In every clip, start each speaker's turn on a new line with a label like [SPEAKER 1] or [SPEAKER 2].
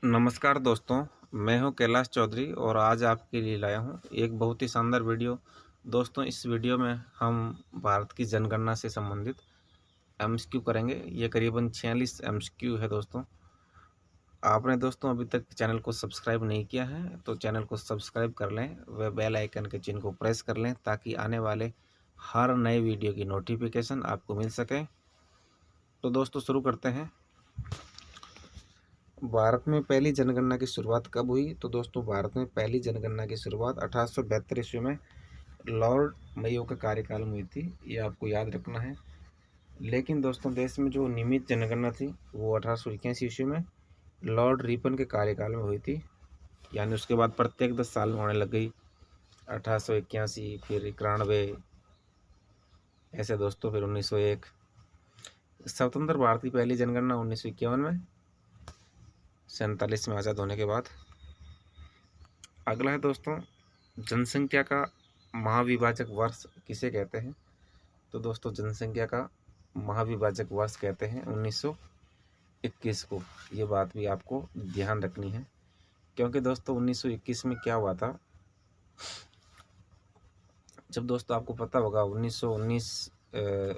[SPEAKER 1] नमस्कार दोस्तों, मैं हूं कैलाश चौधरी और आज आपके लिए लाया हूं एक बहुत ही शानदार वीडियो। दोस्तों, इस वीडियो में हम भारत की जनगणना से संबंधित एमसीक्यू करेंगे। ये करीबन 46 एमसीक्यू है दोस्तों। आपने दोस्तों अभी तक चैनल को सब्सक्राइब नहीं किया है तो चैनल को सब्सक्राइब कर लें व बेल आइकन के चिन्ह को प्रेस कर लें ताकि आने वाले हर नए वीडियो की नोटिफिकेशन आपको मिल सके। तो दोस्तों शुरू करते हैं। भारत में पहली जनगणना की शुरुआत कब हुई? तो दोस्तों, भारत में पहली जनगणना की शुरुआत 1872 ईस्वी में लॉर्ड मेयो के कार्यकाल में हुई थी। ये आपको याद रखना है। लेकिन दोस्तों, देश में जो नियमित जनगणना थी वो 1881 ईस्वी में लॉर्ड रिपन के कार्यकाल में हुई थी। यानी उसके बाद प्रत्येक 10 साल में होने लग गई। 1881, फिर 91, ऐसे दोस्तों, फिर 1901। स्वतंत्र भारत की पहली जनगणना 1951 में, 47 में आज़ाद होने के बाद। अगला है दोस्तों, जनसंख्या का महाविभाजक वर्ष किसे कहते हैं? तो दोस्तों, जनसंख्या का महाविभाजक वर्ष कहते हैं 1921 को। ये बात भी आपको ध्यान रखनी है, क्योंकि दोस्तों 1921 में क्या हुआ था। जब दोस्तों आपको पता होगा 1919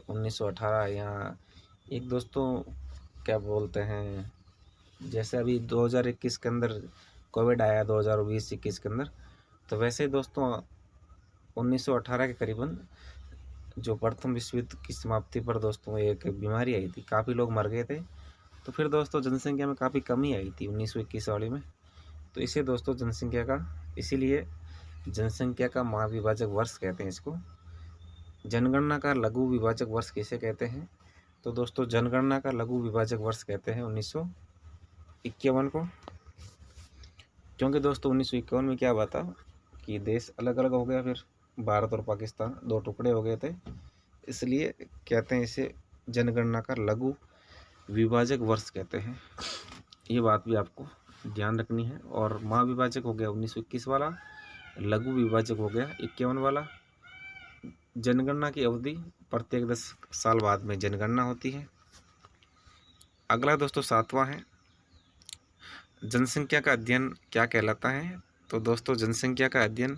[SPEAKER 1] 1918 या एक दोस्तों क्या बोलते हैं, जैसे अभी 2021 के अंदर कोविड आया, 2020-21 के अंदर, तो वैसे ही दोस्तों 1918 के करीबन जो प्रथम विश्व युद्ध की समाप्ति पर दोस्तों एक बीमारी आई थी, काफ़ी लोग मर गए थे। तो फिर दोस्तों जनसंख्या में काफ़ी कमी आई थी 1921 वाले में। तो इसे दोस्तों जनसंख्या का, इसीलिए जनसंख्या का महाविभाजक वर्ष कहते हैं इसको। जनगणना का लघु विभाजक वर्ष किसे कहते हैं? तो दोस्तों, जनगणना का लघु विभाजक वर्ष कहते हैं 1951 को। क्योंकि दोस्तों 1951 में क्या हुआ था कि देश अलग अलग हो गया, फिर भारत और पाकिस्तान दो टुकड़े हो गए थे, इसलिए कहते हैं इसे जनगणना का लघु विभाजक वर्ष कहते हैं। ये बात भी आपको ध्यान रखनी है। और महाविभाजक हो गया 1921 वाला, लघु विभाजक हो गया 51 वाला। जनगणना की अवधि प्रत्येक 10 साल बाद में जनगणना होती है। अगला दोस्तों 7वां है, जनसंख्या का अध्ययन क्या कहलाता है? तो दोस्तों, जनसंख्या का अध्ययन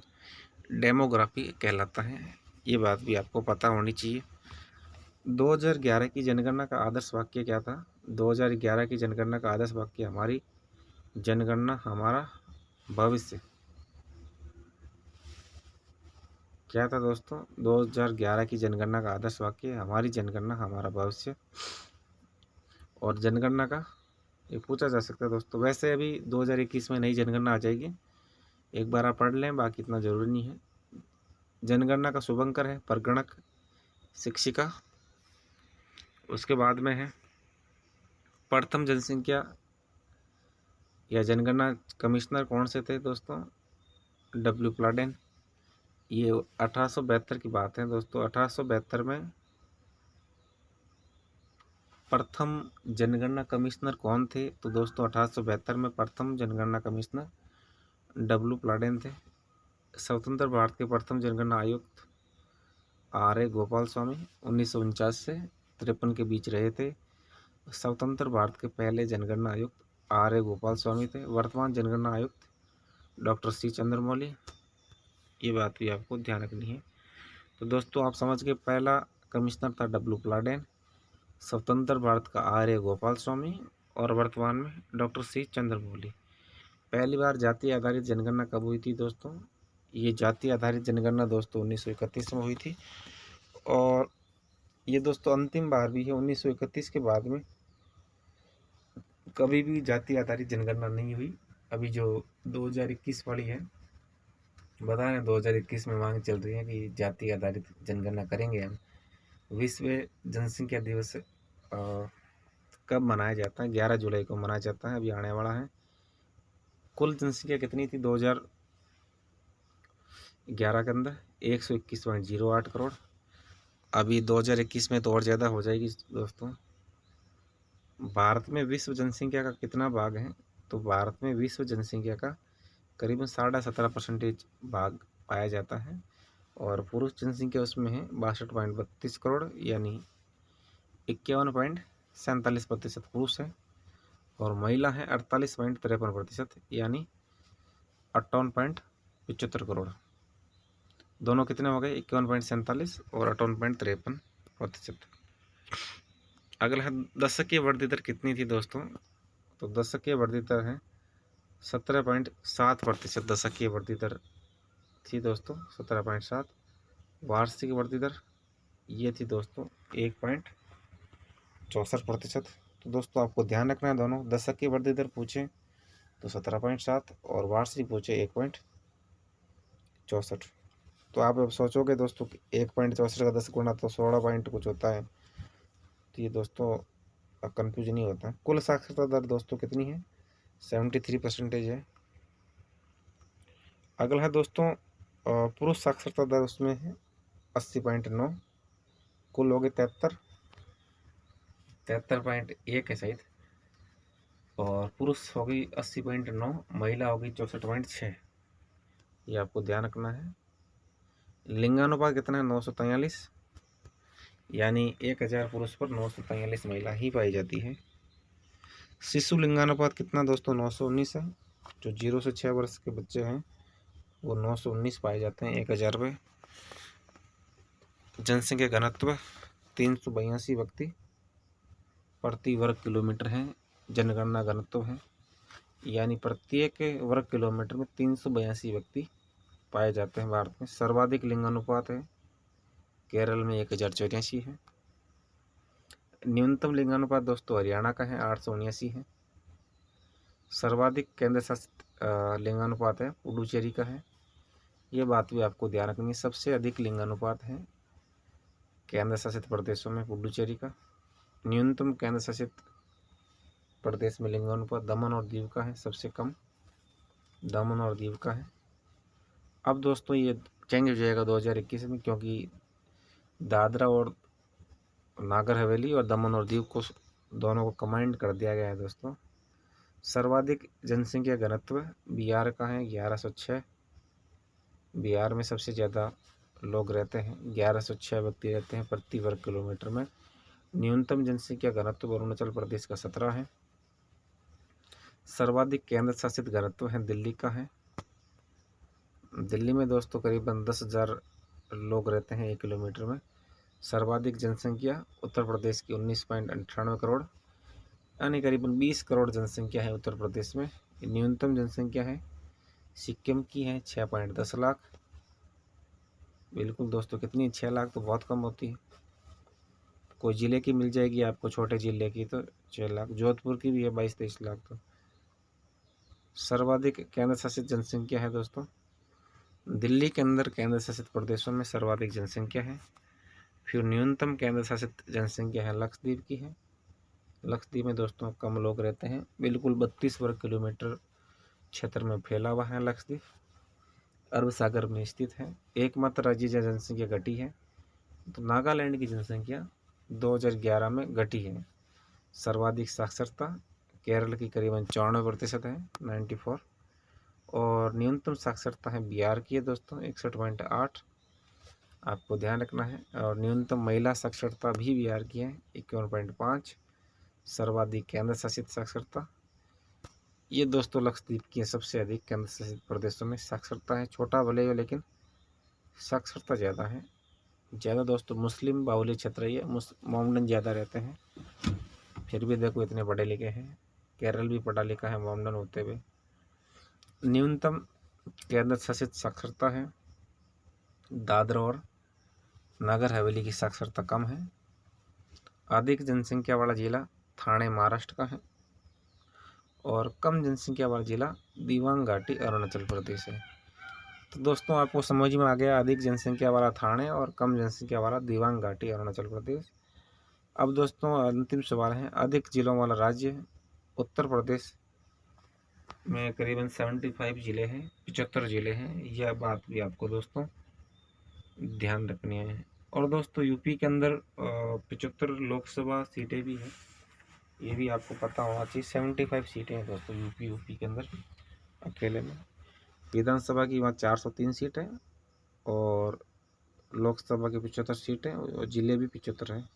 [SPEAKER 1] डेमोग्राफी कहलाता है। ये बात भी आपको पता होनी चाहिए। 2011 की जनगणना का आदर्श वाक्य क्या था? 2011 की जनगणना का आदर्श वाक्य हमारी जनगणना हमारा भविष्य। क्या था दोस्तों? 2011 की जनगणना का आदर्श वाक्य हमारी जनगणना हमारा भविष्य। और जनगणना का ये पूछा जा सकता है दोस्तों। वैसे अभी 2021 में नई जनगणना आ जाएगी, एक बार आप पढ़ लें, बाकी इतना जरूरी नहीं है। जनगणना का शुभंकर है परगणक, शिक्षिका। उसके बाद में है प्रथम जनसंख्या या जनगणना कमिश्नर कौन से थे दोस्तों? डब्ल्यू प्लाडेन। ये 1872 की बात है दोस्तों। 1872 में प्रथम जनगणना कमिश्नर कौन थे? तो दोस्तों 1872 में प्रथम जनगणना कमिश्नर डब्ल्यू प्लाडेन थे। स्वतंत्र भारत के प्रथम जनगणना आयुक्त आर ए गोपाल स्वामी 1949 से 53 के बीच रहे थे। स्वतंत्र भारत के पहले जनगणना आयुक्त आर ए गोपाल स्वामी थे। वर्तमान जनगणना आयुक्त डॉक्टर सी चंद्रमौली। ये बात भी आपको ध्यान रखनी है। तो दोस्तों आप समझ गए, पहला कमिश्नर था डब्ल्यू प्लाडेन, स्वतंत्र भारत का आर ए गोपाल स्वामी और वर्तमान में डॉक्टर सी चंद्रमौली। पहली बार जाति आधारित जनगणना कब हुई थी दोस्तों? ये जाति आधारित जनगणना दोस्तों 1931 में हुई थी। और ये दोस्तों अंतिम बार भी है। 1931 के बाद में कभी भी जाति आधारित जनगणना नहीं हुई। अभी जो 2021 वाली है, बता रहे 2021 में मांग चल रही है कि जाति आधारित जनगणना करेंगे हम। विश्व जनसंख्या दिवस कब मनाया जाता है? 11 जुलाई को मनाया जाता है, अभी आने वाला है। कुल जनसंख्या कितनी थी 2011 के अंदर? 121.08 करोड़। अभी 2021 में तो और ज़्यादा हो जाएगी दोस्तों। भारत में विश्व जनसंख्या का कितना भाग है? तो भारत में विश्व जनसंख्या का करीबन 17.5% भाग पाया जाता है। और पुरुष जनसंख्या उसमें है 62.32 करोड़, यानी 51.47% पुरुष है और महिला है 48.53%, यानी 58.75 करोड़। दोनों कितने हो गए? 51.47 और 58.53%। अगला है दशकीय वृद्धि दर कितनी थी दोस्तों? तो दशकीय वृद्धि दर है 17.7%। दशकीय वृद्धि दर थी दोस्तों 17.7। वार्षिक वृद्धि दर ये थी दोस्तों 1.64%। तो दोस्तों आपको ध्यान रखना है, दोनों दशकीय वृद्धि दर पूछे तो 17.7 और वार्षिक पूछे 1.64। तो आप अब सोचोगे दोस्तों कि 1.64 का 10 गुना तो 16 पॉइंट कुछ होता है, तो ये दोस्तों कन्फ्यूजन ही होता है। कुल साक्षरता दर दोस्तों कितनी है? 73% है। अगला है दोस्तों पुरुष साक्षरता दर, उसमें है 80.9। कुल हो गए 73.1 है शायद, और पुरुष हो गई 80.9, महिला हो गई 64.6। ये आपको ध्यान रखना है। लिंगानुपात कितना है? 943, यानी 1000 पुरुष पर 943 महिला ही पाई जाती है। शिशु लिंगानुपात कितना दोस्तों? 919 है। जो 0 से 6 वर्ष के बच्चे हैं वो 919 पाए जाते हैं 1000 पे। जनसंख्या घनत्व 382 व्यक्ति प्रति वर्ग किलोमीटर है, जनगणना घनत्व है, यानी प्रत्येक वर्ग किलोमीटर में 382 व्यक्ति पाए जाते हैं भारत में। सर्वाधिक लिंगानुपात है केरल में 1084 है। न्यूनतम लिंगानुपात दोस्तों हरियाणा का है 879 है। सर्वाधिक केंद्र शासित लिंगानुपात है पुडुचेरी का है। ये बात भी आपको ध्यान रखनी है। सबसे अधिक लिंगानुपात है केंद्र शासित प्रदेशों में पुडुचेरी का। न्यूनतम केंद्र शासित प्रदेश में लिंगानुपात दमन और दीव का है, सबसे कम दमन और दीव का है। अब दोस्तों ये चेंज हो जाएगा 2021 में, क्योंकि दादरा और नागर हवेली और दमन और दीव को दोनों को कमांड कर दिया गया है दोस्तों। सर्वाधिक जनसंख्या घनत्व बिहार का है 1106। बिहार में सबसे ज़्यादा लोग रहते हैं, 1106 व्यक्ति रहते हैं प्रति वर्ग किलोमीटर में। न्यूनतम जनसंख्या घनत्व अरुणाचल प्रदेश का 17 है। सर्वाधिक केंद्र शासित घनत्व है दिल्ली का है। दिल्ली में दोस्तों करीबन 10,000 लोग रहते हैं 1 किलोमीटर में। सर्वाधिक जनसंख्या उत्तर प्रदेश की 19.98 करोड़, यानी करीबन 20 करोड़ जनसंख्या है उत्तर प्रदेश में। न्यूनतम जनसंख्या है सिक्किम की है 6.10 लाख। बिल्कुल दोस्तों, कितनी? 6 लाख तो बहुत कम होती है। कोई ज़िले की मिल जाएगी आपको, छोटे ज़िले की, तो 6 लाख। जोधपुर की भी है 22-23 लाख। तो सर्वाधिक केंद्र शासित जनसंख्या है दोस्तों दिल्ली के अंदर, केंद्र शासित प्रदेशों में सर्वाधिक जनसंख्या है। फिर न्यूनतम केंद्र शासित जनसंख्या है लक्षद्वीप की है। लक्षद्वीप में दोस्तों कम लोग रहते हैं। बिल्कुल 32 वर्ग किलोमीटर क्षेत्र में फैला हुआ है लक्षद्वीप, अरब सागर में स्थित है। एकमात्र राज्य जहाँ जनसंख्या घटी है तो नागालैंड की जनसंख्या 2011 में घटी है। सर्वाधिक साक्षरता केरल की करीबन 94% है 94, और न्यूनतम साक्षरता है बिहार की है दोस्तों 61.8, आपको ध्यान रखना है। और न्यूनतम महिला साक्षरता भी बिहार की है 51.5। सर्वाधिक केंद्र शासित साक्षरता ये दोस्तों लक्षद्वीप की है, सबसे अधिक केंद्र शासित प्रदेशों में साक्षरता है। छोटा भले हो लेकिन साक्षरता ज़्यादा है। ज़्यादा दोस्तों मुस्लिम बाहुल्य क्षेत्र है ये, मोमडन ज़्यादा रहते हैं। फिर भी देखो इतने पढ़े लिखे हैं। केरल भी पढ़ा लिखा है मोमडन होते हुए। न्यूनतम केंद्र शासित साक्षरता है दादरा और नागर हवेली की साक्षरता कम है। अधिक जनसंख्या वाला जिला ठाणे महाराष्ट्र का है, और कम जनसंख्या वाला जिला दिबांग घाटी अरुणाचल प्रदेश है। तो दोस्तों आपको समझ में आ गया, अधिक जनसंख्या वाला ठाणे और कम जनसंख्या वाला दिबांग घाटी अरुणाचल प्रदेश। अब दोस्तों अंतिम सवाल है, अधिक जिलों वाला राज्य है उत्तर प्रदेश में करीबन 75 जिले हैं, 75 जिले हैं। यह बात भी आपको दोस्तों ध्यान रखनी है। और दोस्तों यूपी के अंदर 75 लोकसभा सीटें भी हैं, ये भी आपको पता होना चाहिए। 75 सीटें हैं दोस्तों यूपी के अंदर अकेले में। विधानसभा की वहाँ 403 सीट है, और लोकसभा की 75 सीटें, और जिले भी 75 हैं।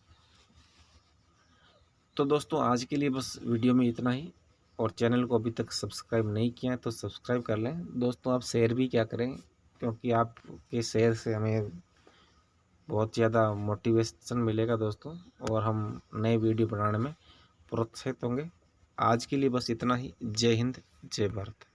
[SPEAKER 1] तो दोस्तों आज के लिए बस वीडियो में इतना ही। और चैनल को अभी तक सब्सक्राइब नहीं किया है तो सब्सक्राइब कर लें दोस्तों। आप शेयर भी क्या करें, क्योंकि आपके शेयर से हमें बहुत ज़्यादा मोटिवेशन मिलेगा दोस्तों, और हम नए वीडियो बनाने में प्रोत्साहित होंगे। आज के लिए बस इतना ही। जय हिंद, जय भारत।